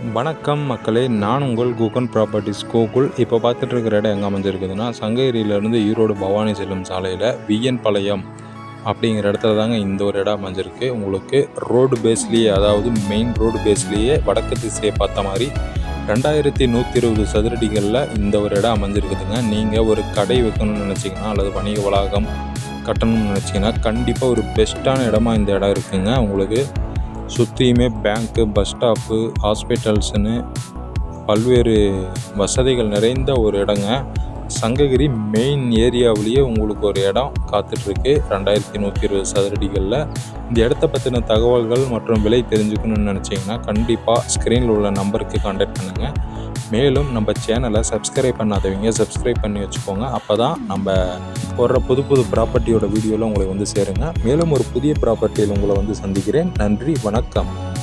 வணக்கம் மக்களே, நான் உங்கள் கூகுள் ப்ராப்பர்ட்டிஸ் கோகுல். இப்போ பார்த்துட்டு இருக்கிற இடம் எங்கே அமைஞ்சிருக்குதுன்னா, சங்ககிரியிலேருந்து ஈரோடு பவானி செல்லும் சாலையில் விஎன் பாளையம் அப்படிங்கிற இடத்துல தாங்க இந்த ஒரு இடம் அமைஞ்சிருக்கு. உங்களுக்கு ரோடு பேஸ்லேயே, அதாவது மெயின் ரோடு பேஸ்லேயே வடக்கு திசையை பார்த்த மாதிரி 2120 சதுரடிகளில் இந்த ஒரு இடம் அமைஞ்சிருக்குதுங்க. நீங்கள் ஒரு கடை வைக்கணும்னு நினச்சிங்கன்னா அல்லது வணிக வளாகம் கட்டணும்னு நினச்சிங்கன்னா கண்டிப்பாக ஒரு பெஸ்ட்டான இடமா இந்த இடம் இருக்குதுங்க. உங்களுக்கு சுற்றியுமே பேங்க்கு, பஸ் ஸ்டாப்பு, ஹாஸ்பிட்டல்ஸுன்னு பல்வேறு வசதிகள் நிறைந்த ஒரு இடங்க. சங்ககிரி மெயின் ஏரியாவிலேயே உங்களுக்கு ஒரு இடம் காத்துட்ருக்கு 2120 சதுரடிகளில். இந்த இடத்த பற்றின தகவல்கள் மற்றும் விலை தெரிஞ்சுக்கணுன்னு நினச்சிங்கன்னா கண்டிப்பாக ஸ்க்ரீனில் உள்ள நம்பருக்கு கான்டாக்ட் பண்ணுங்கள். மேலும் நம்ம சேனலை சப்ஸ்கிரைப் பண்ணாதவங்க சப்ஸ்கிரைப் பண்ணி வச்சுக்கோங்க. அப்போ தான் நம்ம போடுற புது ப்ராப்பர்ட்டியோட வீடியோவில் உங்களை வந்து சேருங்க. மேலும் ஒரு புதிய ப்ராப்பர்ட்டியில் உங்களை வந்து சந்திக்கிறேன். நன்றி, வணக்கம்.